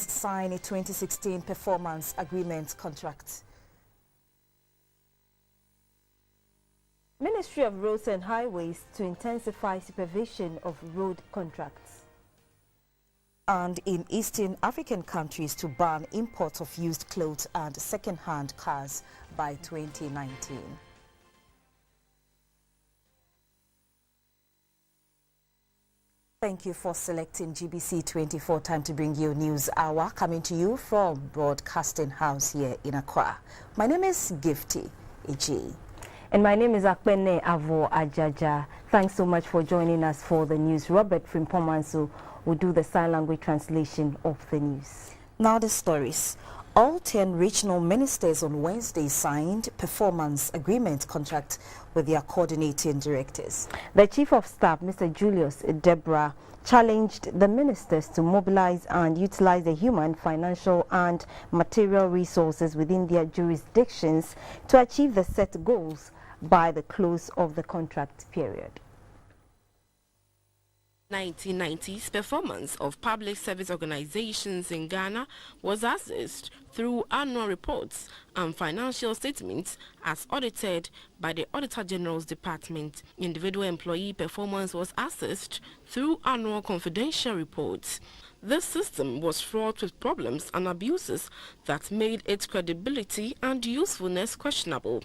Sign a 2016 performance agreement contract. Ministry of Roads and Highways to intensify supervision of road contracts. And in Eastern African countries to ban import of used clothes and second-hand cars by 2019. Thank you for selecting GBC24. Time to bring you News Hour, coming to you from Broadcasting House here in Accra. My name is Gifty Eji. And my name is Akpene Avo Ajaja. Thanks so much for joining us for the news. Robert Frimpomanso will do the sign language translation of the news. Now the stories. All 10 regional ministers on Wednesday signed performance agreement contract with their coordinating directors. The Chief of Staff, Mr. Julius Debra, challenged the ministers to mobilize and utilize the human, financial and material resources within their jurisdictions to achieve the set goals by the close of the contract period. 1990s performance of public service organizations in Ghana was assessed through annual reports and financial statements as audited by the Auditor General's Department. Individual employee performance was assessed through annual confidential reports. This system was fraught with problems and abuses that made its credibility and usefulness questionable.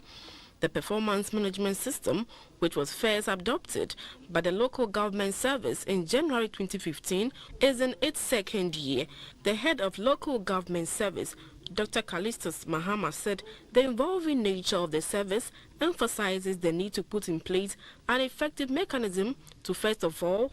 The performance management system, which was first adopted by the local government service in January 2015, is in its second year. The head of local government service, Dr. Callistus Mahama, said the evolving nature of the service emphasizes the need to put in place an effective mechanism to, first of all,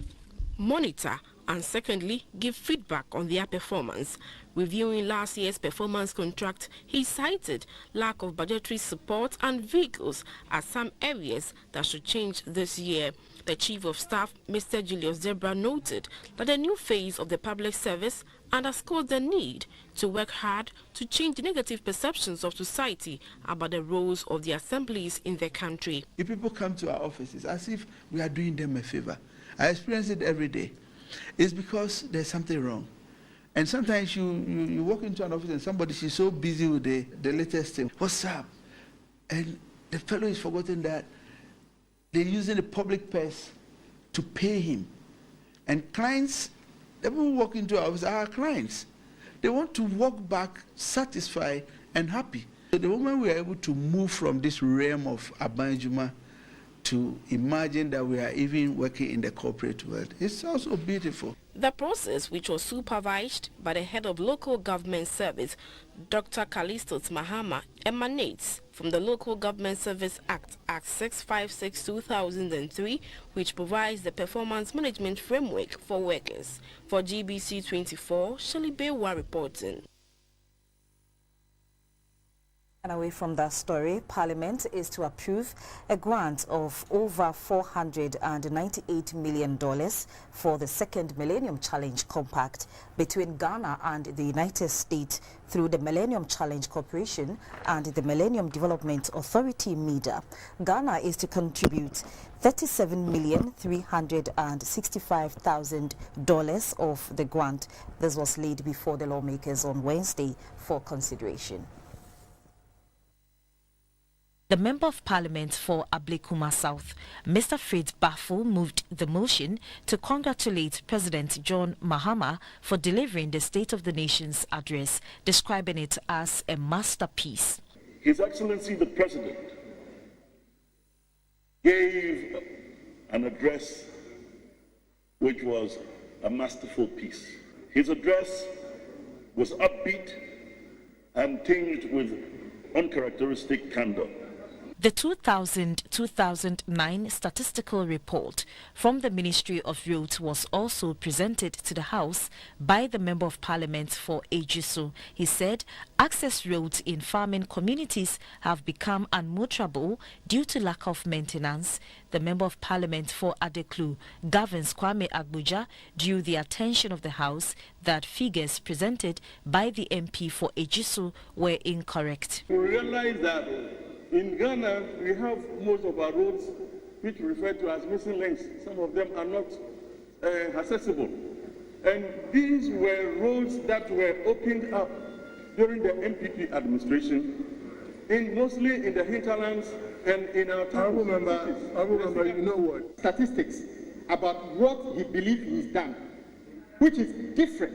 monitor and secondly, give feedback on their performance. Reviewing last year's performance contract, he cited lack of budgetary support and vehicles as some areas that should change this year. The Chief of Staff, Mr. Julius Debra, noted that the new phase of the public service underscores the need to work hard to change the negative perceptions of society about the roles of the assemblies in the country. If people come to our offices as if we are doing them a favor, I experience it every day. It's because there's something wrong. And sometimes you walk into an office and somebody, she's so busy with the latest thing. What's up? And the fellow is forgotten that they're using the public purse to pay him. And clients, they won't walk into our office, our clients. They want to walk back satisfied and happy. So the moment we are able to move from this realm of Abanjuma to imagine that we are even working in the corporate world, it's also beautiful. The process, which was supervised by the head of local government service, Dr. Callistus Mahama, emanates from the Local Government Service Act, Act 656/2003, which provides the performance management framework for workers. For GBC24, Shirley Bewa reporting. And away from that story, Parliament is to approve a grant of over $498 million for the second Millennium Challenge Compact between Ghana and the United States through the Millennium Challenge Corporation and the Millennium Development Authority, MIDA. Ghana is to contribute $37,365,000 of the grant. This was laid before the lawmakers on Wednesday for consideration. The Member of Parliament for Ablekuma South, Mr. Fred Bafo, moved the motion to congratulate President John Mahama for delivering the State of the Nation's address, describing it as a masterpiece. His Excellency the President gave an address which was a masterful piece. His address was upbeat and tinged with uncharacteristic candor. The 2000-2009 statistical report from the Ministry of Roads was also presented to the House by the Member of Parliament for Ejisu. He said access roads in farming communities have become unmotorable due to lack of maintenance. The Member of Parliament for Adeklu, Governs Kwame Agbuja, drew the attention of the House that figures presented by the MP for Ejisu were incorrect. We realize that in Ghana, we have most of our roads which we refer to as missing links. Some of them are not accessible. And these were roads that were opened up during the NPP administration, mostly in the hinterlands and in our towns. I remember, you know what? Statistics about what he believes he's done, which is different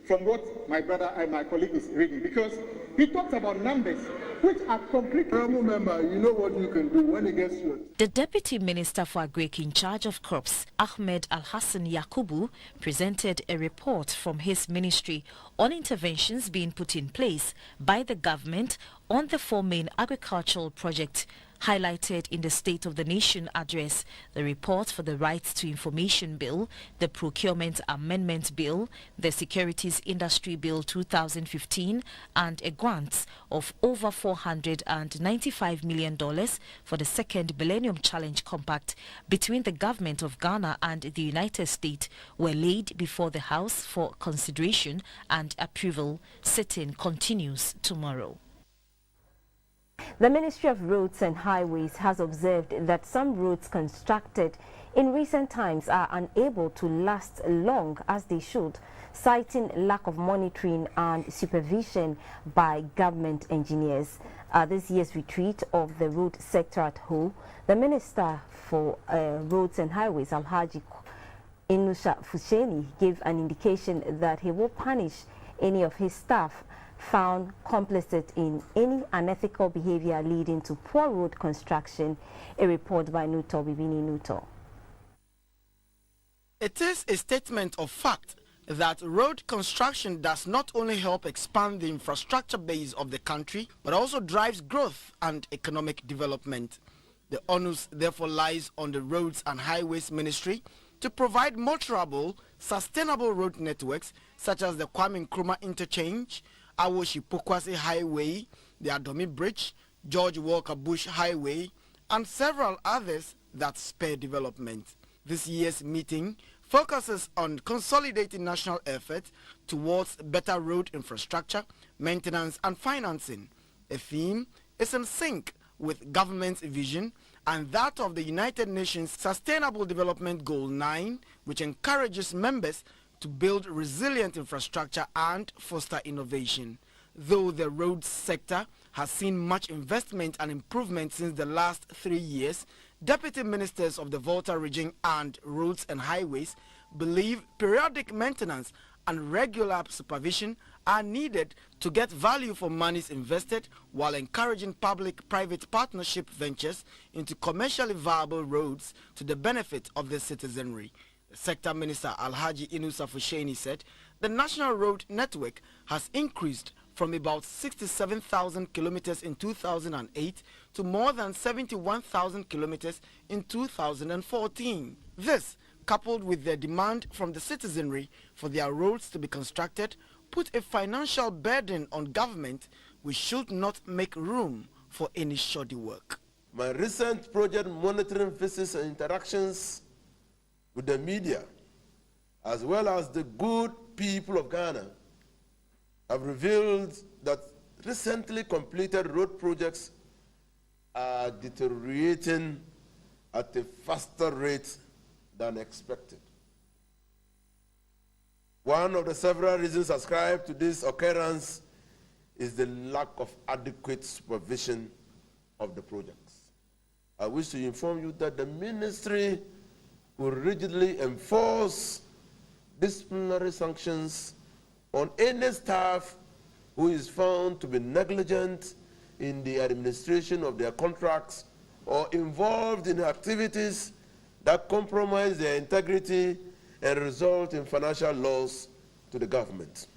from what my brother and my colleague is reading, because he talks about numbers which are completely Honorable member, you know what you can do when it gets to it. The Deputy Minister for Agric in charge of crops, Ahmed Al-Hassan Yakubu, presented a report from his ministry on interventions being put in place by the government on the 4 main agricultural projects highlighted in the State of the Nation address: the report for the Rights to Information Bill, the Procurement Amendment Bill, the Securities Industry Bill 2015, and a grant of over $495 million for the second Millennium Challenge Compact between the government of Ghana and the United States were laid before the House for consideration and approval. Sitting continues tomorrow. The Ministry of Roads and Highways has observed that some roads constructed in recent times are unable to last long as they should, citing lack of monitoring and supervision by government engineers. At this year's retreat of the road sector at Ho, the Minister for Roads and Highways, Alhaji Inusa Fusheni, gave an indication that he will punish any of his staff found complicit in any unethical behavior leading to poor road construction. A report by Nuto Bibini Nuto. It is a statement of fact that road construction does not only help expand the infrastructure base of the country, but also drives growth and economic development. The onus therefore lies on the Roads and Highways Ministry to provide motorable, sustainable road networks such as the Kwame Nkrumah Interchange, Awoshi Pokwase Highway, the Adomi Bridge, George Walker Bush Highway, and several others that spur development. This year's meeting focuses on consolidating national efforts towards better road infrastructure, maintenance and financing. A theme is in sync with government's vision and that of the United Nations Sustainable Development Goal 9, which encourages members to build resilient infrastructure and foster innovation. Though the roads sector has seen much investment and improvement since the last 3 years, Deputy Ministers of the Volta region and Roads and Highways believe periodic maintenance and regular supervision are needed to get value for monies invested while encouraging public-private partnership ventures into commercially viable roads to the benefit of the citizenry. Sector Minister Alhaji Inusa Fusheni said the national road network has increased from about 67,000 kilometers in 2008 to more than 71,000 kilometers in 2014. This, coupled with the demand from the citizenry for their roads to be constructed, put a financial burden on government which should not make room for any shoddy work. My recent project monitoring visits and interactions with the media, as well as the good people of Ghana, have revealed that recently completed road projects are deteriorating at a faster rate than expected. One of the several reasons ascribed to this occurrence is the lack of adequate supervision of the projects. I wish to inform you that the ministry will rigidly enforce disciplinary sanctions on any staff who is found to be negligent in the administration of their contracts or involved in activities that compromise their integrity and result in financial loss to the government.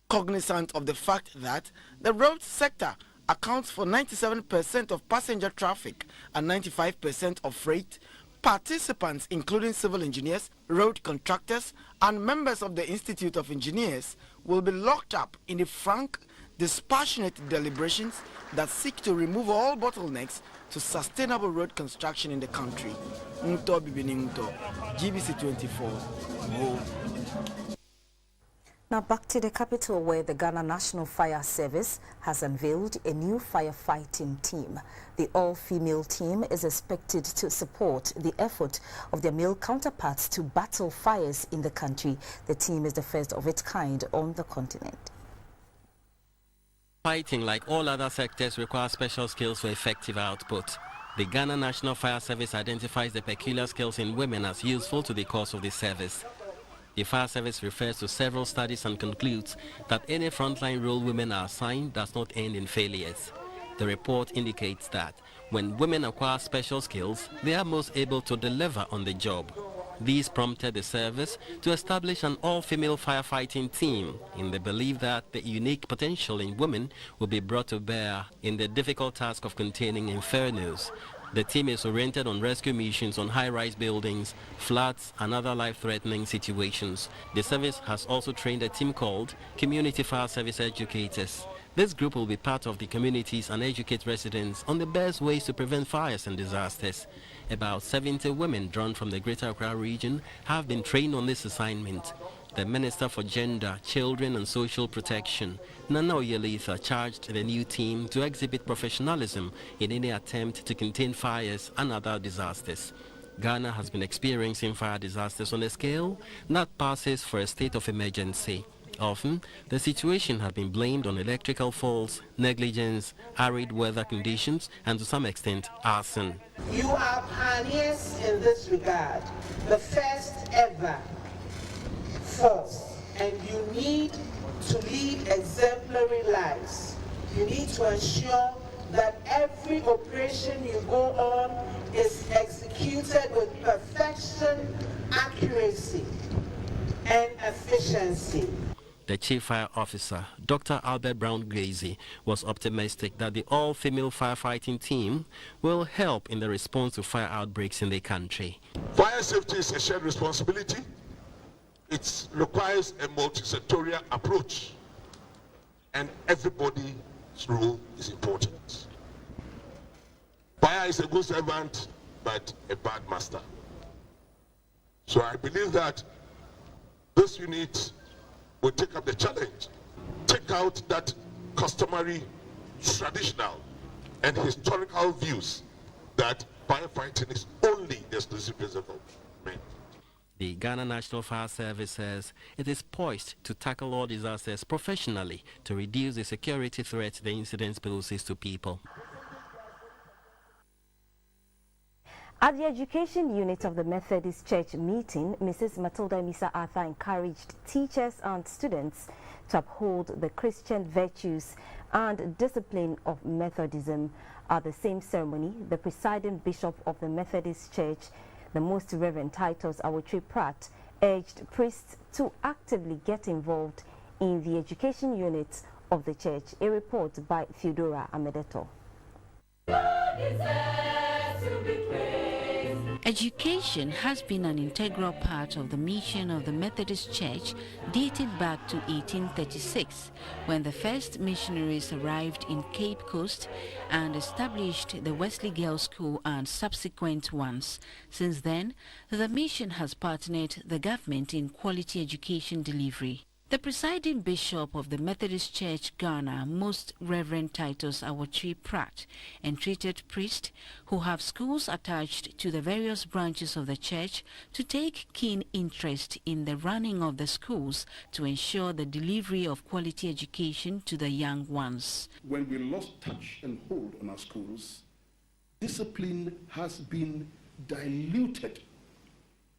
Cognizant of the fact that the road sector accounts for 97% of passenger traffic and 95% of freight, participants, including civil engineers, road contractors, and members of the Institute of Engineers, will be locked up in the frank, dispassionate deliberations that seek to remove all bottlenecks to sustainable road construction in the country. GBC24. Now back to the capital, where the Ghana National Fire Service has unveiled a new firefighting team. The all-female team is expected to support the effort of their male counterparts to battle fires in the country. The team is the first of its kind on the continent. Fighting, like all other sectors, requires special skills for effective output. The Ghana National Fire Service identifies the peculiar skills in women as useful to the cause of the service. The fire service refers to several studies and concludes that any frontline role women are assigned does not end in failures. The report indicates that when women acquire special skills, they are most able to deliver on the job. These prompted the service to establish an all-female firefighting team in the belief that the unique potential in women will be brought to bear in the difficult task of containing infernos. The team is oriented on rescue missions on high-rise buildings, floods, and other life-threatening situations. The service has also trained a team called Community Fire Service Educators. This group will be part of the communities and educate residents on the best ways to prevent fires and disasters. About 70 women drawn from the Greater Accra region have been trained on this assignment. The Minister for Gender, Children and Social Protection, Nana Oyelitha, charged the new team to exhibit professionalism in any attempt to contain fires and other disasters. Ghana has been experiencing fire disasters on a scale that passes for a state of emergency. Often, the situation has been blamed on electrical faults, negligence, arid weather conditions, and to some extent, arson. You are pioneers in this regard, the first ever force, and you need to lead exemplary lives. You need to ensure that every operation you go on is executed with perfection, accuracy, and efficiency. The Chief Fire Officer, Dr. Albert Brown-Gracie, was optimistic that the all-female firefighting team will help in the response to fire outbreaks in the country. Fire safety is a shared responsibility. It requires a multi-sectorial approach, and everybody's role is important. Fire is a good servant, but a bad master. So I believe that this unit will take up the challenge, take out that customary, traditional, and historical views that firefighting is only the exclusive business of men. The Ghana National Fire Service says it is poised to tackle all disasters professionally to reduce the security threat the incident poses to people. At the education unit of the Methodist Church meeting, Mrs. Matilda Misa Arthur encouraged teachers and students to uphold the Christian virtues and discipline of Methodism. At the same ceremony, the presiding bishop of the Methodist Church, the Most Reverend Titus Awotri Pratt, urged priests to actively get involved in the education units of the church. A report by Theodora Amedeto. Education has been an integral part of the mission of the Methodist Church dating back to 1836, when the first missionaries arrived in Cape Coast and established the Wesley Girls' School and subsequent ones. Since then, the mission has partnered the government in quality education delivery. The presiding bishop of the Methodist Church Ghana, Most Reverend Titus Awotri Pratt, entreated priests who have schools attached to the various branches of the church to take keen interest in the running of the schools to ensure the delivery of quality education to the young ones. When we lost touch and hold on our schools, discipline has been diluted,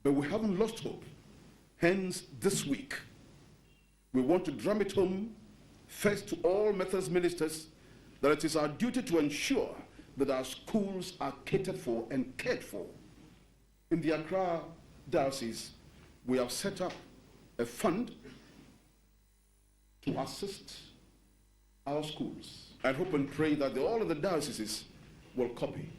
but we haven't lost hope. Hence, this week, we want to drum it home, first to all Methodist ministers, that it is our duty to ensure that our schools are catered for and cared for. In the Accra Diocese, we have set up a fund to assist our schools. I hope and pray that all of the dioceses will copy.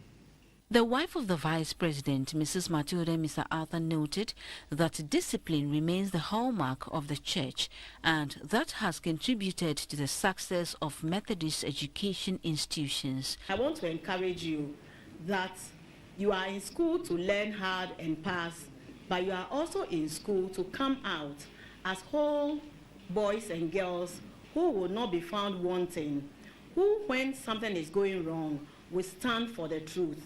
The wife of the Vice President, Mrs. Matilda Misa Arthur, noted that discipline remains the hallmark of the church, and that has contributed to the success of Methodist education institutions. I want to encourage you that you are in school to learn hard and pass, but you are also in school to come out as whole boys and girls who will not be found wanting, who, when something is going wrong, will stand for the truth,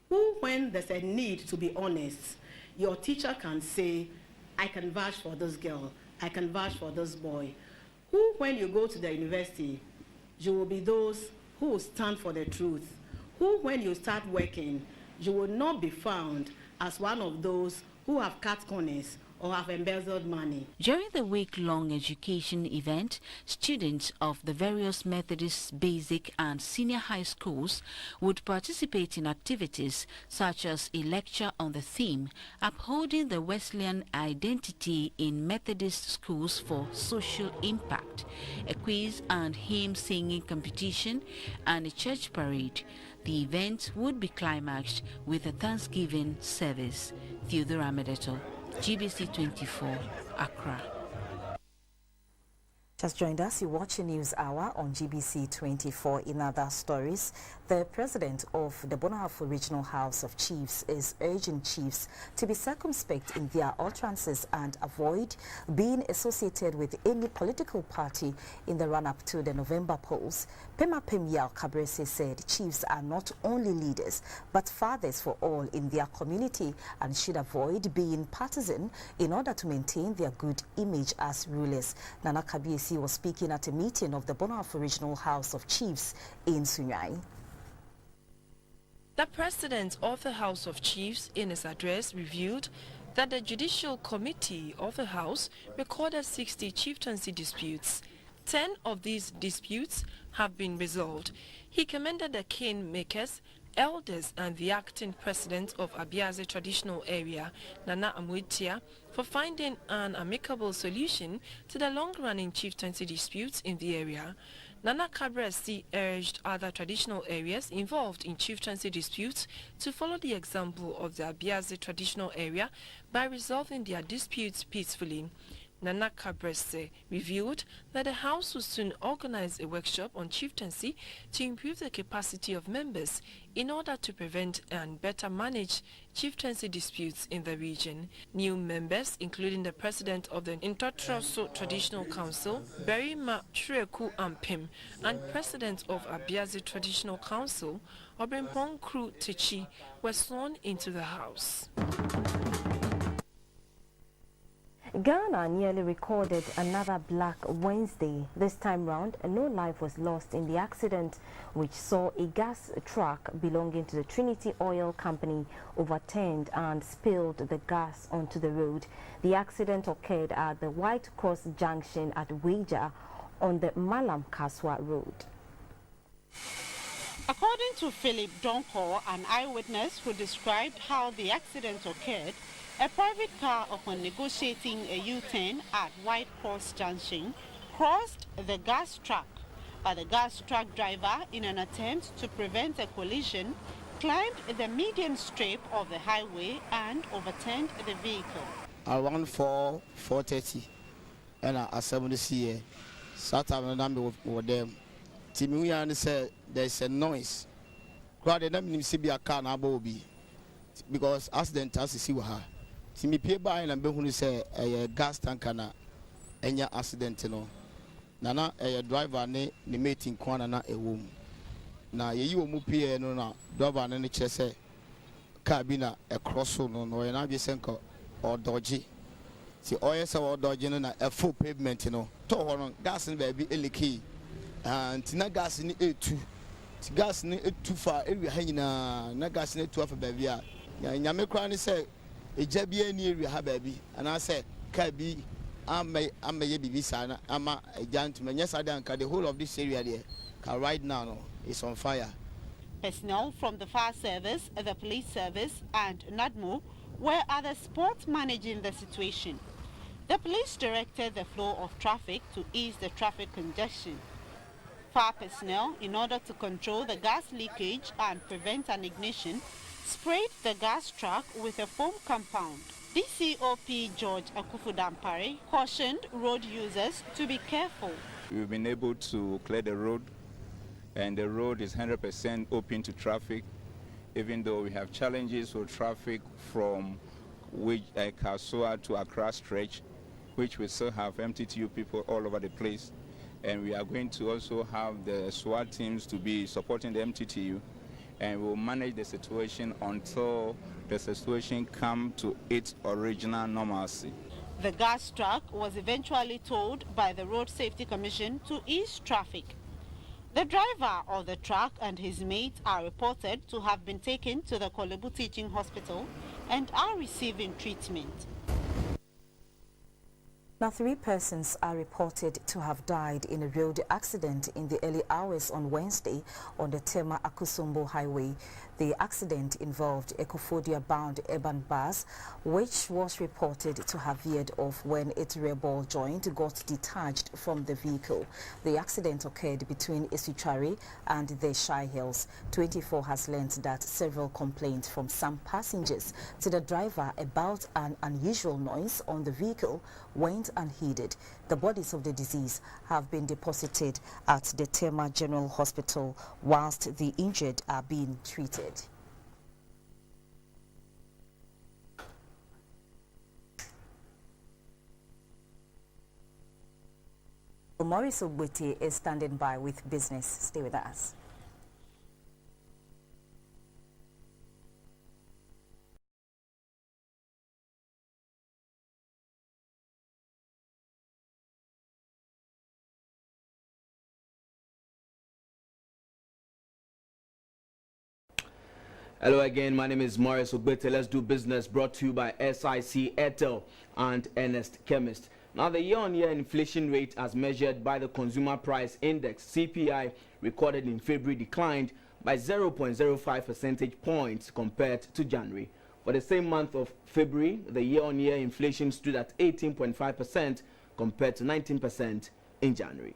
who, when there's a need to be honest, your teacher can say, I can vouch for this girl, I can vouch for this boy, who, when you go to the university, you will be those who will stand for the truth, who, when you start working, you will not be found as one of those who have cut corners or have embezzled money. During the week-long education event, students of the various Methodist basic and senior high schools would participate in activities such as a lecture on the theme Upholding the Wesleyan Identity in Methodist Schools for Social Impact, a quiz and hymn singing competition, and a church parade. The event would be climaxed with a Thanksgiving service. Theodore Amedeto, GBC24, Accra. Just joined us, you watch News Hour on GBC24. In other stories, the president of the Bonahafo Regional House of Chiefs is urging chiefs to be circumspect in their utterances and avoid being associated with any political party in the run-up to the November polls. Pema Pemiyao Kabrese said chiefs are not only leaders but fathers for all in their community and should avoid being partisan in order to maintain their good image as rulers. Nana Kabiesi was speaking at a meeting of the Bonahafo Regional House of Chiefs in Sunyai. The president of the House of Chiefs in his address revealed that the Judicial Committee of the House recorded 60 chieftaincy disputes. 10 of these disputes have been resolved. He commended the kingmakers, elders and the acting president of Abiaze Traditional Area, Nana Amwitia, for finding an amicable solution to the long-running chieftaincy disputes in the area. Nana Kabresi urged other traditional areas involved in chieftaincy disputes to follow the example of the Abiaze Traditional Area by resolving their disputes peacefully. Nana Kabrese revealed that the House will soon organize a workshop on chieftaincy to improve the capacity of members in order to prevent and better manage chieftaincy disputes in the region. New members, including the president of the Ntotroso Traditional Council, Berima Chureku Ampim, and president of Abiaze Traditional Council, Obrimpong Kru Techi, were sworn into the House. Ghana nearly recorded another Black Wednesday. This time round, no life was lost in the accident, which saw a gas truck belonging to the Trinity Oil Company overturned and spilled the gas onto the road. The accident occurred at the White Cross Junction at Weija on the Malam Kaswa Road. According to Philip Donko, an eyewitness who described how the accident occurred, a private car, upon negotiating a U-turn at White Cross Junction, crossed the gas truck, but the gas truck driver, in an attempt to prevent a collision, climbed the median strip of the highway and overturned the vehicle. Around 4:30, and I assembled here. Saturday night with them. Timiyan said there's a noise. Crowd them see be a car na bobi because accident as see her. Timi pay by and be who say a gas tanker na enya accident no. Nana a driver ne meeting kwana na e wom. Na ye yi omu pay no na driver ne kire say car bi na e cross no no na bi senko or dodgy. See oil say or dodgy no na a full pavement no. To ho gas ne baby eliki. And tina gas ni etu gas ni etu fa area ha nyina na gas ni etu afa baby a nyame kra ni say eja bia ni area ha baby and I say ka bi am ye bibi sana ama eja ntuma nya sada anka the whole of this area there ka right now no is on fire. Personnel from the fire service, the police service and NADMO were at the spot managing the situation. The police directed the flow of traffic to ease the traffic congestion. Fire personnel, in order to control the gas leakage and prevent an ignition, sprayed the gas truck with a foam compound. DCOP George Akufudampare cautioned road users to be careful. We've been able to clear the road, and the road is 100% open to traffic, even though we have challenges with traffic from Kasua to Accra stretch. which we still have MTTU people all over the place. And we are going to also have the SWAT teams to be supporting the MTTU, and we'll manage the situation until the situation comes to its original normalcy. The gas truck was eventually towed by the Road Safety Commission to ease traffic. The driver of the truck and his mate are reported to have been taken to the Kolebu Teaching Hospital and are receiving treatment. Now, 3 persons are reported to have died in a road accident in the early hours on Wednesday on the Tema-Akusumbo Highway. The accident involved a Kofodia-bound urban bus, which was reported to have veered off when its rear ball joint got detached from the vehicle. The accident occurred between Isuchari and the Shai Hills. 24 has learned that several complaints from some passengers to the driver about an unusual noise on the vehicle went unheeded. The bodies of the deceased have been deposited at the Tema General Hospital, whilst the injured are being treated. Maurice Ogbete is standing by with business. Stay with us. Hello again, my name is Maurice Ogbete. Let's do business, brought to you by SIC, Airtel and Ernest Chemist. Now, the year-on-year inflation rate as measured by the Consumer Price Index, CPI, recorded in February declined by 0.05 percentage points compared to January. For the same month of February, the year-on-year inflation stood at 18.5% compared to 19% in January.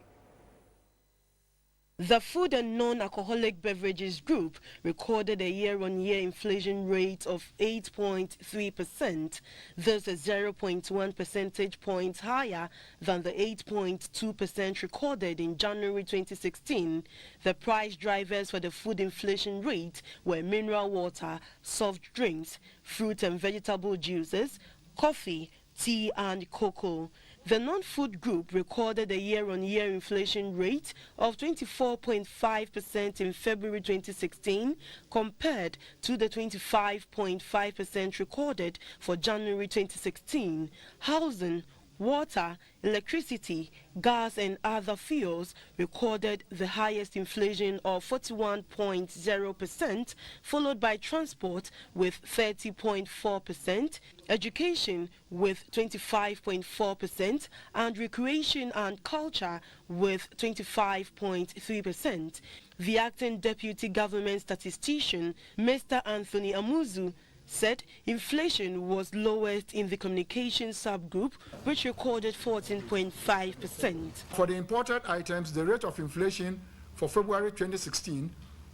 The Food and Non-Alcoholic Beverages Group recorded a year-on-year inflation rate of 8.3%. This is 0.1 percentage points higher than the 8.2% recorded in January 2016. The price drivers for the food inflation rate were mineral water, soft drinks, fruit and vegetable juices, coffee, tea and cocoa. The non-food group recorded a year-on-year inflation rate of 24.5% in February 2016 compared to the 25.5% recorded for January 2016. Housing, water, electricity, gas and other fuels recorded the highest inflation of 41.0%, followed by transport with 30.4%, education with 25.4%, and recreation and culture with 25.3%. The acting deputy government statistician, Mr. Anthony Amuzu, said inflation was lowest in the communication subgroup, which recorded 14.5%. For the imported items, the rate of inflation for February 2016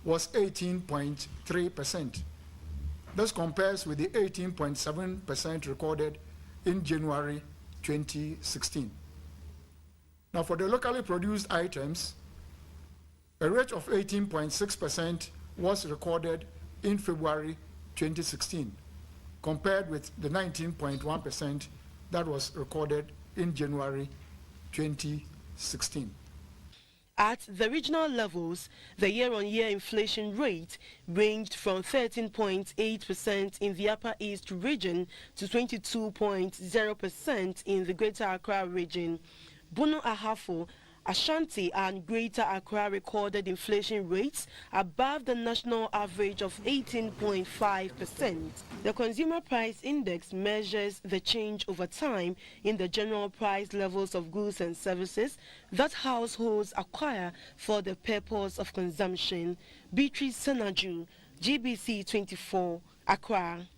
was 18.3%. This compares with the 18.7% recorded in January 2016. Now, for the locally produced items, a rate of 18.6% was recorded in February 2016, compared with the 19.1% that was recorded in January 2016. At the regional levels, the year-on-year inflation rate ranged from 13.8% in the Upper East region to 22.0% in the Greater Accra region. Bono Ahafo, Ashanti and Greater Accra recorded inflation rates above the national average of 18.5%. The Consumer Price Index measures the change over time in the general price levels of goods and services that households acquire for the purpose of consumption. Beatrice Senaju, GBC24, Accra.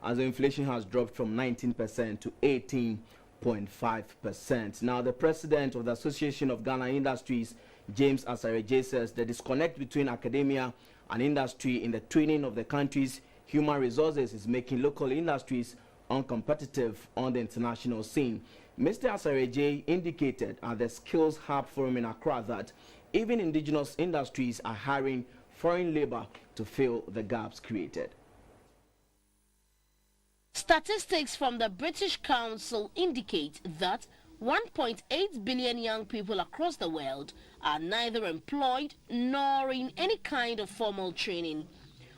As the inflation has dropped from 19% to 18.5%. Now, the president of the Association of Ghana Industries, James Asareje, says the disconnect between academia and industry in the training of the country's human resources is making local industries uncompetitive on the international scene. Mr. Asareje indicated at the Skills Hub Forum in Accra that even indigenous industries are hiring foreign labor to fill the gaps created. Statistics from the British Council indicate that 1.8 billion young people across the world are neither employed nor in any kind of formal training.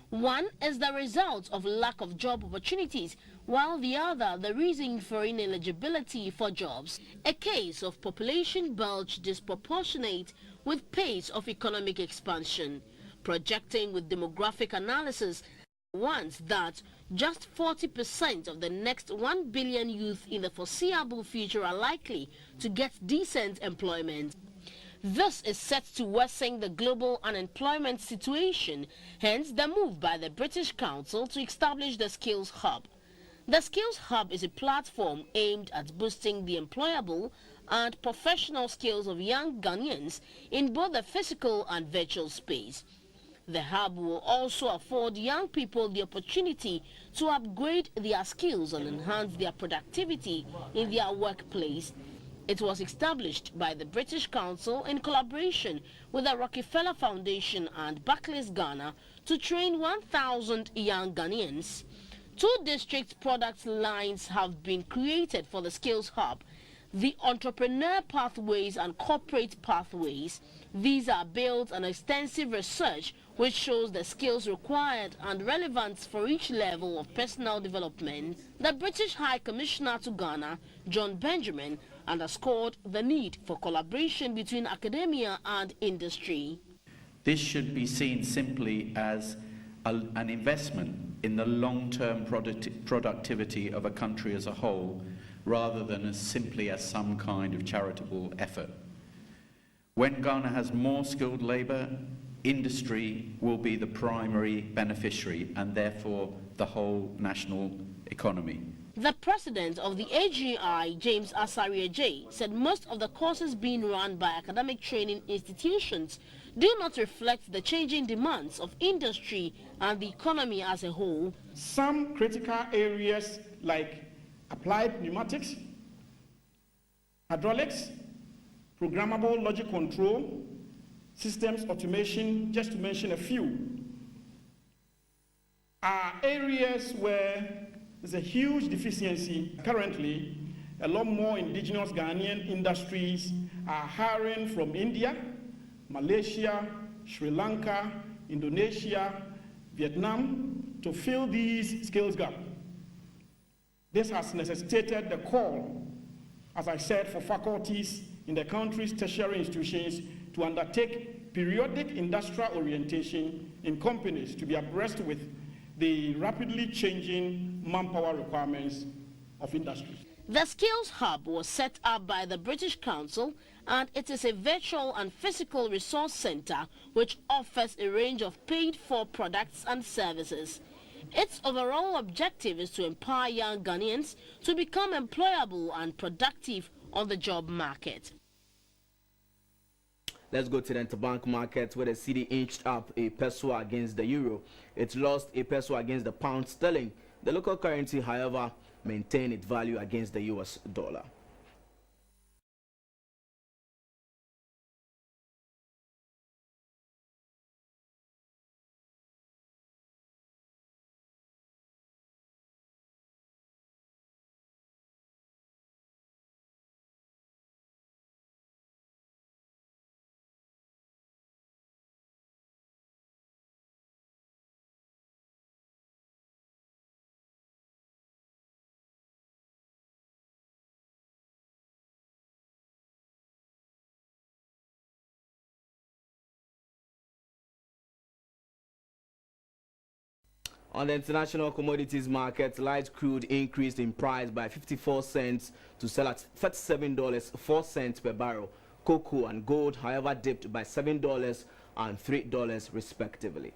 One is the result of lack of job opportunities, while the other the reason for ineligibility for jobs. A case of population bulge disproportionate with pace of economic expansion. Projecting with demographic analysis warns that just 40% of the next 1 billion youth in the foreseeable future are likely to get decent employment. This is set to worsen the global unemployment situation, hence the move by the British Council to establish the Skills Hub. The Skills Hub is a platform aimed at boosting the employable and professional skills of young Ghanaians in both the physical and virtual space. The hub will also afford young people the opportunity to upgrade their skills and enhance their productivity in their workplace. It was established by the British Council in collaboration with the Rockefeller Foundation and Barclays Ghana to train 1,000 young Ghanaians. 2 district product lines have been created for the Skills Hub: the Entrepreneur Pathways and Corporate Pathways. These are built on extensive research which shows the skills required and relevance for each level of personal development. The British High Commissioner to Ghana, John Benjamin, underscored the need for collaboration between academia and industry. This should be seen simply as an investment in the long-term productivity of a country as a whole, rather than as simply as some kind of charitable effort. When Ghana has more skilled labour, industry will be the primary beneficiary and therefore the whole national economy. The president of the AGI, James Asari-Ejay, said most of the courses being run by academic training institutions do not reflect the changing demands of industry and the economy as a whole. Some critical areas like applied pneumatics, hydraulics, programmable logic control, systems automation, just to mention a few, are areas where there's a huge deficiency. Currently, a lot more indigenous Ghanaian industries are hiring from India, Malaysia, Sri Lanka, Indonesia, Vietnam to fill these skills gaps. This has necessitated the call, as I said, for faculties in the country's tertiary institutions to undertake periodic industrial orientation in companies to be abreast with the rapidly changing manpower requirements of industry. The Skills Hub was set up by the British Council, and it is a virtual and physical resource center which offers a range of paid-for products and services. Its overall objective is to empower young Ghanaians to become employable and productive on the job market. Let's go to the interbank market, where the cedi inched up a peso against the euro. It lost a peso against the pound sterling. The local currency, however, maintained its value against the US dollar. On the international commodities market, light crude increased in price by 54 cents to sell at $37.04 per barrel. Cocoa and gold, however, dipped by $7 and $3 respectively.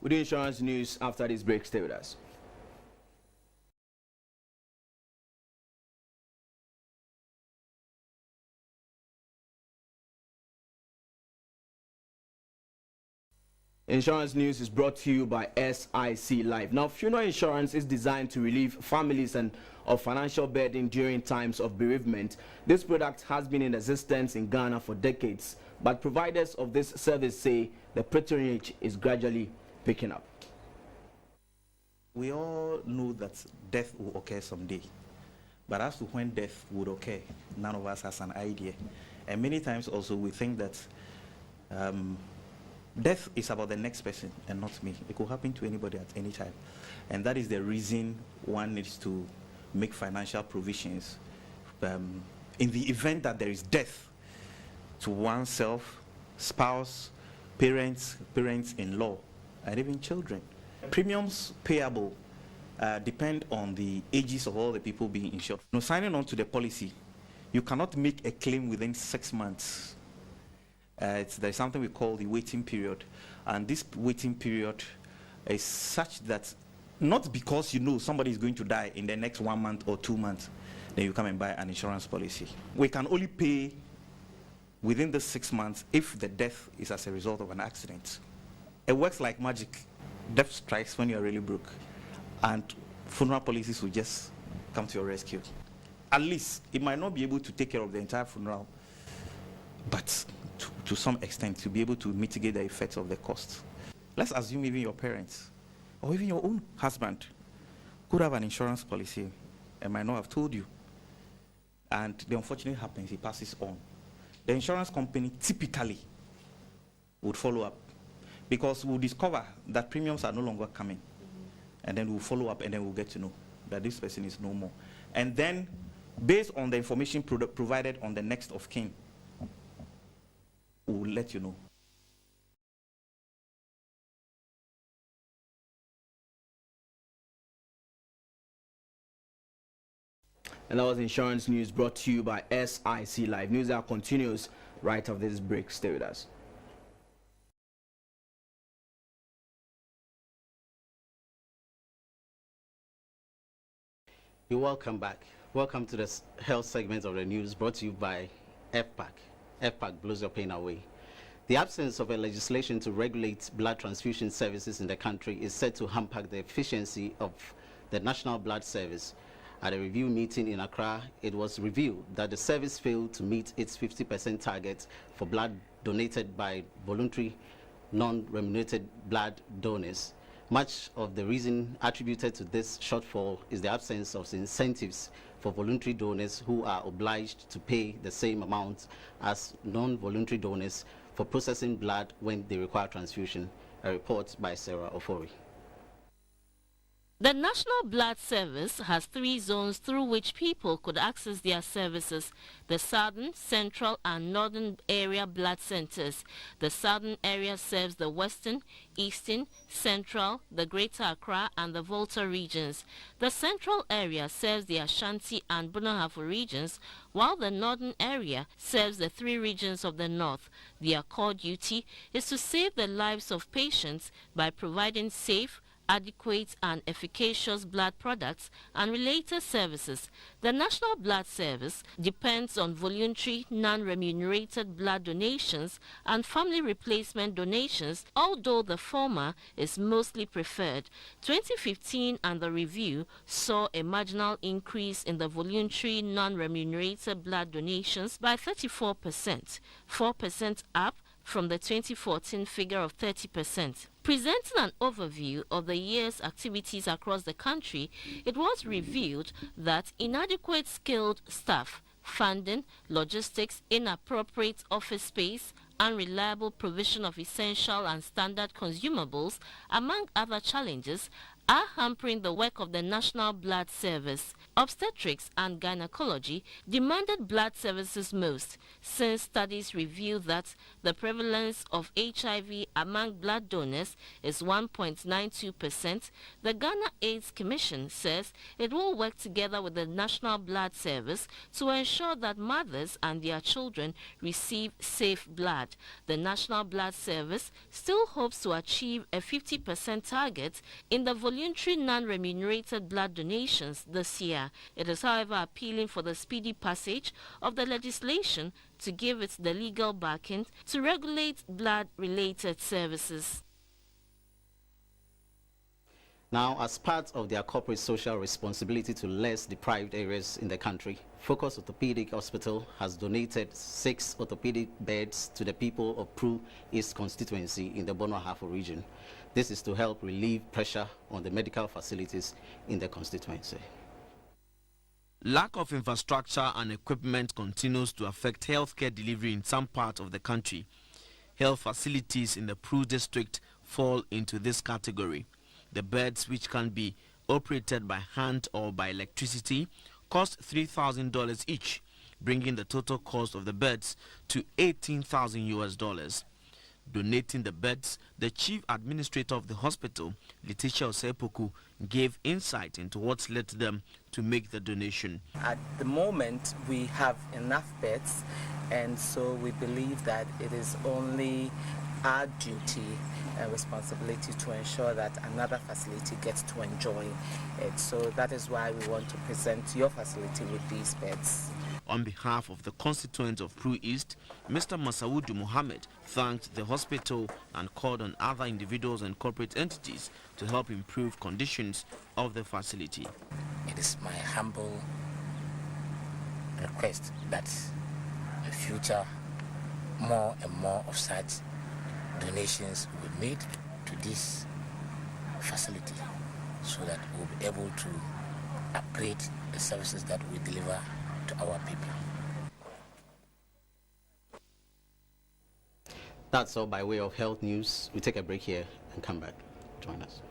With the insurance news after this break, stay with us. Insurance news is brought to you by SIC Life. Now, funeral insurance is designed to relieve families of financial burden during times of bereavement. This product has been in existence in Ghana for decades, but providers of this service say the patronage is gradually picking up. We all know that death will occur someday, but as to when death would occur, none of us has an idea. And many times also we think that death is about the next person and not me. It could happen to anybody at any time. And that is the reason one needs to make financial provisions in the event that there is death to oneself, spouse, parents-in-law, and even children. Premiums payable depend on the ages of all the people being insured. Now, signing on to the policy, you cannot make a claim within 6 months. There's something we call the waiting period, and this waiting period is such that not because you know somebody is going to die in the next 1 month or 2 months, then you come and buy an insurance policy. We can only pay within the 6 months if the death is as a result of an accident. It works like magic. Death strikes when you're really broke, and funeral policies will just come to your rescue. At least it might not be able to take care of the entire funeral, but to some extent to be able to mitigate the effects of the costs. Let's assume even your parents or even your own husband could have an insurance policy and might not have told you. And the unfortunate happens, he passes on. The insurance company typically would follow up because we'll discover that premiums are no longer coming. And then we'll follow up and then we'll get to know that this person is no more. And then based on the information provided on the next of kin, we'll let you know. And that was insurance news brought to you by SIC Live. News that continues right after this break. Stay with us. You're welcome back. Welcome to the health segment of the news brought to you by FPAC. FPAC blows your pain away. The absence of a legislation to regulate blood transfusion services in the country is said to hamper the efficiency of the National Blood Service. At a review meeting in Accra, it was revealed that the service failed to meet its 50% target for blood donated by voluntary, non-remunerated blood donors. Much of the reason attributed to this shortfall is the absence of incentives for voluntary donors who are obliged to pay the same amount as non-voluntary donors for processing blood when they require transfusion. A report by Sarah Ofori. The National Blood Service has 3 zones through which people could access their services: the Southern, Central and Northern area blood centers. The Southern area serves the Western, Eastern, Central, the Greater Accra and the Volta regions. The Central area serves the Ashanti and Bunahafo regions, while the Northern area serves the 3 regions of the North. Their core duty is to save the lives of patients by providing safe, adequate and efficacious blood products and related services. The National Blood Service depends on voluntary, non-remunerated blood donations and family replacement donations, although the former is mostly preferred. 2015 and the review saw a marginal increase in the voluntary, non-remunerated blood donations by 34%, 4% up from the 2014 figure of 30%. Presenting an overview of the year's activities across the country, it was revealed that inadequate skilled staff, funding, logistics, inappropriate office space, unreliable provision of essential and standard consumables, among other challenges, are hampering the work of the National Blood Service. Obstetrics and gynecology demanded blood services most, since studies reveal that the prevalence of HIV among blood donors is 1.92%. The Ghana AIDS Commission says it will work together with the National Blood Service to ensure that mothers and their children receive safe blood. The National Blood Service still hopes to achieve a 50% target in the voluntary non-remunerated blood donations this year. It is, however, appealing for the speedy passage of the legislation to give it the legal backing to regulate blood-related services. Now, as part of their corporate social responsibility to less deprived areas in the country, Focus Orthopedic Hospital has donated 6 orthopedic beds to the people of Pru East constituency in the Bono Ahafo region. This is to help relieve pressure on the medical facilities in the constituency. Lack of infrastructure and equipment continues to affect healthcare delivery in some parts of the country. Health facilities in the Pru district fall into this category. The beds, which can be operated by hand or by electricity, cost $3,000 each, bringing the total cost of the beds to $18,000. Donating the beds, the chief administrator of the hospital, Letitia Osepoku, gave insight into what led them to make the donation. At the moment, we have enough beds, and so we believe that it is only our duty and responsibility to ensure that another facility gets to enjoy it. So that is why we want to present your facility with these beds. On behalf of the constituents of Pru East, Mr. Masaudu Mohammed thanked the hospital and called on other individuals and corporate entities to help improve conditions of the facility. It is my humble request that in future more and more of such donations will be made to this facility so that we'll be able to upgrade the services that we deliver to our people. That's all by way of health news. We take a break here and come back. Join us.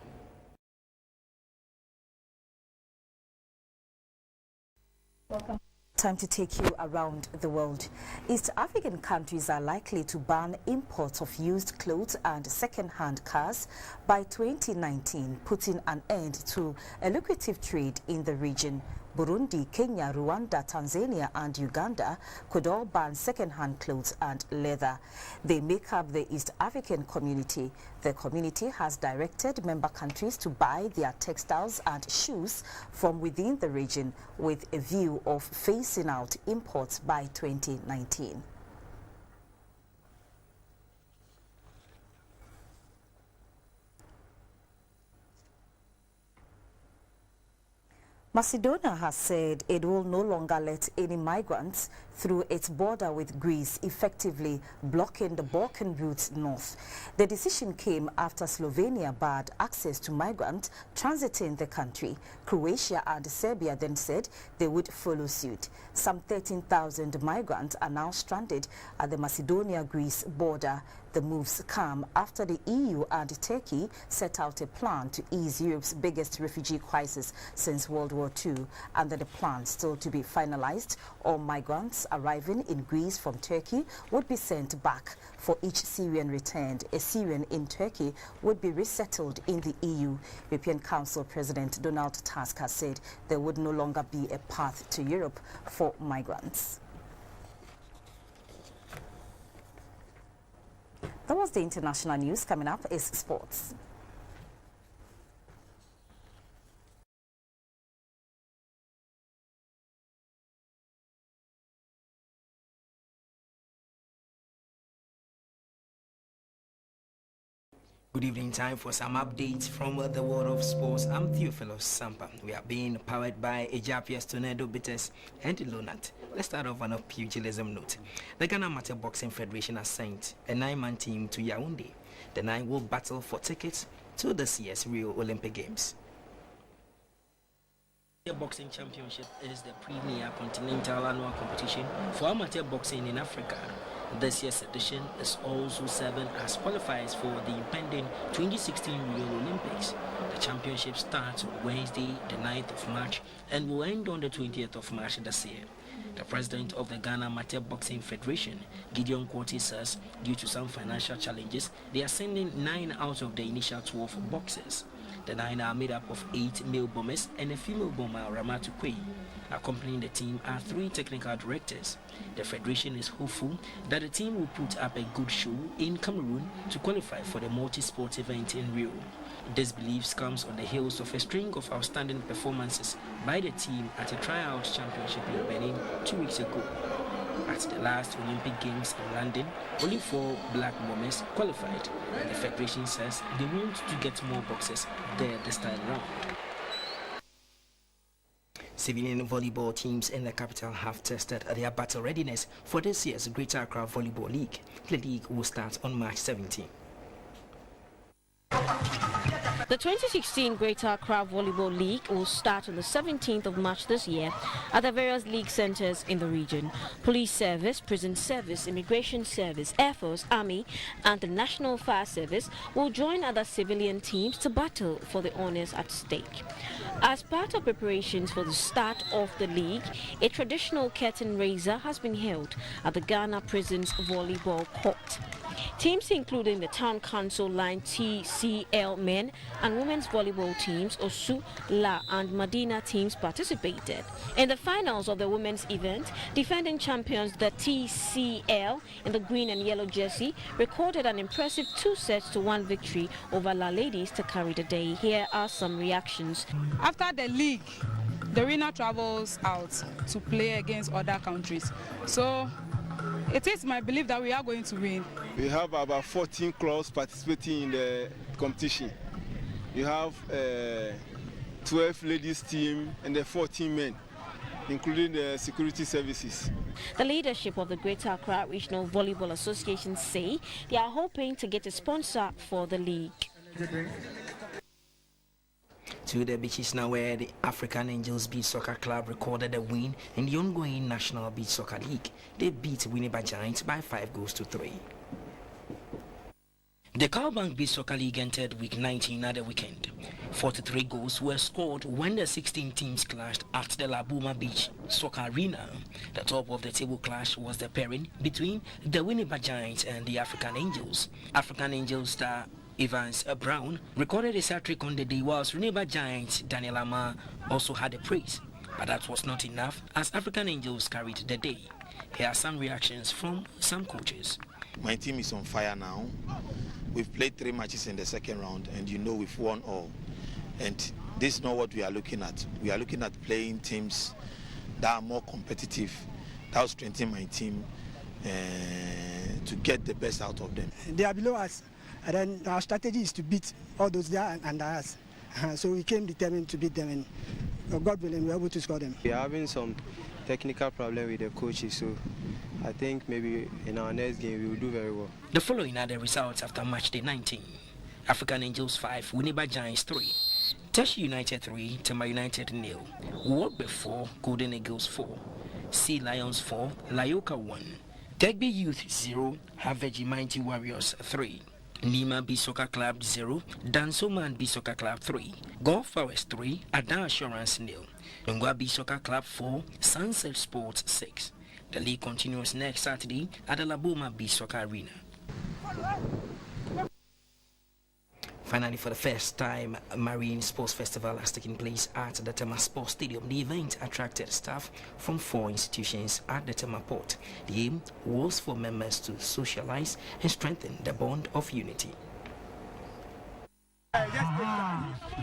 Welcome. Time to take you around the world. East African countries are likely to ban imports of used clothes and second-hand cars by 2019, putting an end to a lucrative trade in the region. Burundi, Kenya, Rwanda, Tanzania and Uganda could all ban second-hand clothes and leather. They make up the East African community. The community has directed member countries to buy their textiles and shoes from within the region with a view of phasing out imports by 2019. Macedonia has said it will no longer let any migrants through its border with Greece, effectively blocking the Balkan route north. The decision came after Slovenia barred access to migrants transiting the country. Croatia and Serbia then said they would follow suit. Some 13,000 migrants are now stranded at the Macedonia-Greece border. The moves come after the EU and Turkey set out a plan to ease Europe's biggest refugee crisis since World War II. Under the plan still to be finalized, all migrants arriving in Greece from Turkey would be sent back. For each Syrian returned, a Syrian in Turkey would be resettled in the EU. European Council President Donald Tusk has said there would no longer be a path to Europe for migrants. That was the international news. Coming up is sports. Good evening, time for some updates from the world of sports. I'm Theophilus Sampa. We are being powered by Ejapia's Tornado Bitters and Lonat. Let's start off on a pugilism note. The Ghana Amateur Boxing Federation has sent a 9-man team to Yaoundé. The 9 will battle for tickets to this year's Rio Olympic Games. The Boxing Championship is the premier continental annual competition for amateur boxing in Africa. This year's edition is also serving as qualifiers for the impending 2016 Rio Olympics. The championship starts on Wednesday, the 9th of March, and will end on the 20th of March this year. The president of the Ghana Amateur Boxing Federation, Gideon Quarty, says due to some financial challenges, they are sending 9 out of the initial 12 boxers. The 9 are made up of 8 male bombers and a female bomber, Ramatu Kwei. Accompanying the team are 3 technical directors. The federation is hopeful that the team will put up a good show in Cameroon to qualify for the multi-sport event in Rio. This belief comes on the heels of a string of outstanding performances by the team at a tryout championship in Benin 2 weeks ago. At the last Olympic Games in London, only 4 black bombers qualified, and the federation says they want to get more boxers there this time round. Civilian volleyball teams in the capital have tested their battle readiness for this year's Greater Accra Volleyball League. The league will start on March 17. The 2016 Greater Accra Volleyball League will start on the 17th of March this year at the various league centers in the region. Police Service, Prison Service, Immigration Service, Air Force, Army and the National Fire Service will join other civilian teams to battle for the honors at stake. As part of preparations for the start of the league, a traditional curtain raiser has been held at the Ghana Prisons Volleyball Court. Teams including the Town Council Line TCL men and women's volleyball teams, Osu, La and Medina teams participated. In the finals of the women's event, defending champions the TCL in the green and yellow jersey recorded an impressive 2-1 victory over La Ladies to carry the day. Here are some reactions. After the league, the winner travels out to play against other countries. So it is my belief that we are going to win. We have about 14 clubs participating in the competition. You have 12 ladies team and the 14 men, including the security services. The leadership of the Greater Accra Regional Volleyball Association say they are hoping to get a sponsor for the league. To the beaches now, where the African Angels Beach Soccer Club recorded a win in the ongoing National Beach Soccer League. They beat Winneba Giants by 5-3. The Cowbank Beach Soccer League entered week 19 at the weekend. 43 goals were scored when the 16 teams clashed at the Labuma Beach Soccer Arena. The top of the table clash was the pairing between the Winneba Giants and the African Angels. African Angels star Evans Brown recorded a hat-trick on the day, whilst Winneba Giants Daniel Ama also had a praise. But that was not enough, as African Angels carried the day. Here are some reactions from some coaches. My team is on fire now. We've played 3 matches in the second round, and you know we've won all. And this is not what we are looking at. We are looking at playing teams that are more competitive. That will strengthen my team to get the best out of them. They are below us, and then our strategy is to beat all those there under us. So we came determined to beat them, and God willing, we are able to score them. We are having some technical problem with the coaches, so I think maybe in our next game we will do very well. The following are the results after match day 19. African Angels 5, Winneba Giants 3, Tesh United 3, Tema United 0, Wogbe 4, Golden Eagles 4, Sea Lions 4, Layoka 1, Tegbe Youth 0, Haveji Mighty Warriors 3, Nima B Soccer Club 0, Dansoman B Soccer Club 3, Golf Hours 3, Adan Assurance 0, Nungwa B Soccer Club 4, Sunset Sports 6. The league continues next Saturday at the Labuma Beach Soccer Arena. Finally, for the first time, a Marine Sports Festival has taken place at the Tema Sports Stadium. The event attracted staff from 4 institutions at the Tema Port. The aim was for members to socialize and strengthen the bond of unity.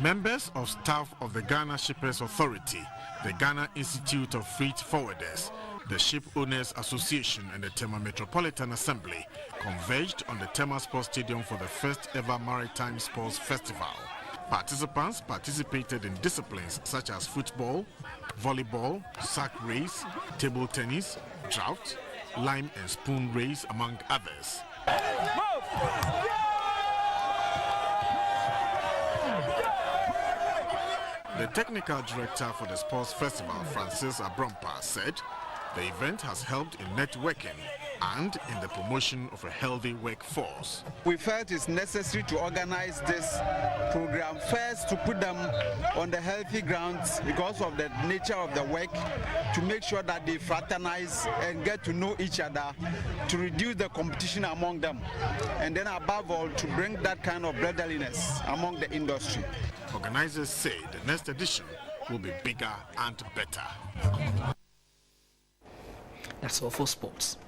Members of staff of the Ghana Shippers Authority, the Ghana Institute of Freight Forwarders, the Ship Owners Association and the Tema Metropolitan Assembly converged on the Tema Sports Stadium for the first ever Maritime Sports Festival. Participants participated in disciplines such as football, volleyball, sack race, table tennis, draught, lime and spoon race, among others. The technical director for the sports festival, Francis Abrompa, said The event has helped in networking and in the promotion of a healthy workforce. We felt it's necessary to organize this program first to put them on the healthy grounds because of the nature of the work, to make sure that they fraternize and get to know each other, to reduce the competition among them, and then above all to bring that kind of brotherliness among the industry. Organizers say the next edition will be bigger and better. That's all for sports.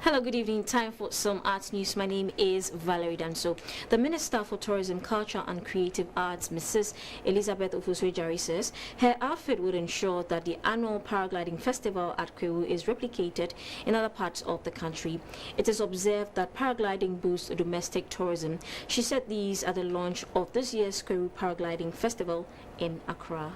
Hello, good evening. Time for some arts news. My name is Valerie Danso. The Minister for Tourism, Culture and Creative Arts, Mrs. Elizabeth Ofosu-Jari, says her outfit would ensure that the annual paragliding festival at Kwewu is replicated in other parts of the country. It is observed that paragliding boosts domestic tourism. She said these at the launch of this year's Kwewu Paragliding Festival in Accra.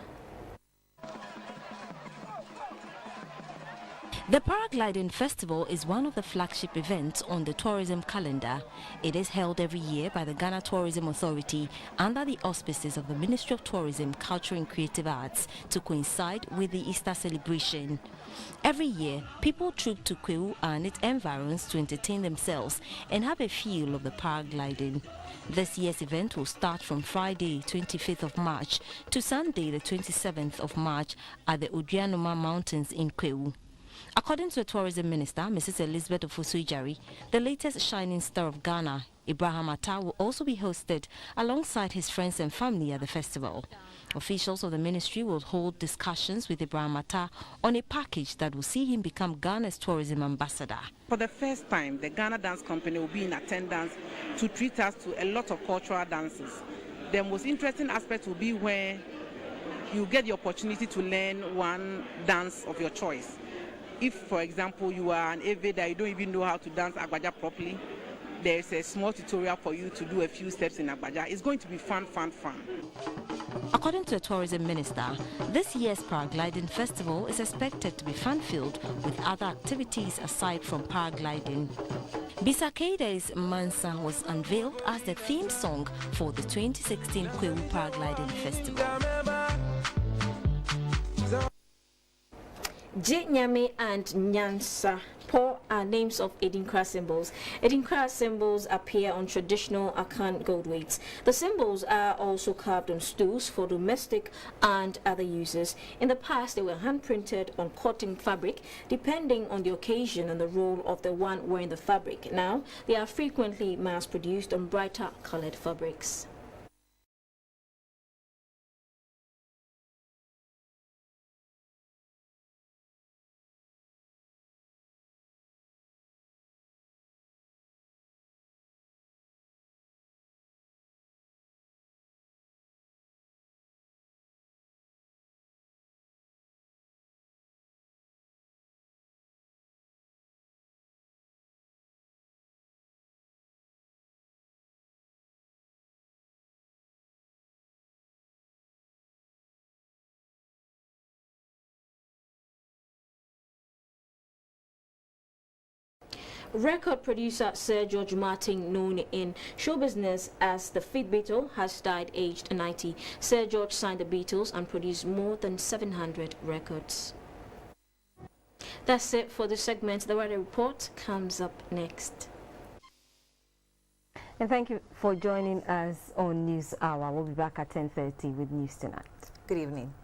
The Paragliding Festival is one of the flagship events on the tourism calendar. It is held every year by the Ghana Tourism Authority under the auspices of the Ministry of Tourism, Culture and Creative Arts to coincide with the Easter celebration. Every year, people troop to Kwewu and its environs to entertain themselves and have a feel of the paragliding. This year's event will start from Friday, 25th of March to Sunday, the 27th of March at the Udianoma Mountains in Kwewu. According to the Tourism Minister, Mrs. Elizabeth Ofosu-Jari, the latest shining star of Ghana, Ibrahim Atta, will also be hosted alongside his friends and family at the festival. Officials of the ministry will hold discussions with Ibrahim Atta on a package that will see him become Ghana's tourism ambassador. For the first time, the Ghana Dance Company will be in attendance to treat us to a lot of cultural dances. The most interesting aspect will be where you get the opportunity to learn one dance of your choice. If, for example, you are an avid that you don't even know how to dance Agbaja properly, there is a small tutorial for you to do a few steps in Agbaja. It's going to be fun. According to the Tourism Minister, this year's Paragliding Festival is expected to be fun-filled with other activities aside from paragliding. Bisakaide's Mansa was unveiled as the theme song for the 2016 Kwewu Paragliding Festival. Je Nyame and Nyansa Po are names of Edinkra symbols. Edinkra symbols appear on traditional Akan gold weights. The symbols are also carved on stools for domestic and other uses. In the past, they were hand-printed on cotton fabric, depending on the occasion and the role of the one wearing the fabric. Now, they are frequently mass-produced on brighter colored fabrics. Record producer Sir George Martin, known in show business as the Fifth Beatle, has died aged 90. Sir George signed the Beatles and produced more than 700 records. That's it for the segment. The weather report comes up next. And thank you for joining us on News Hour. We'll be back at 10:30 with News Tonight. Good evening.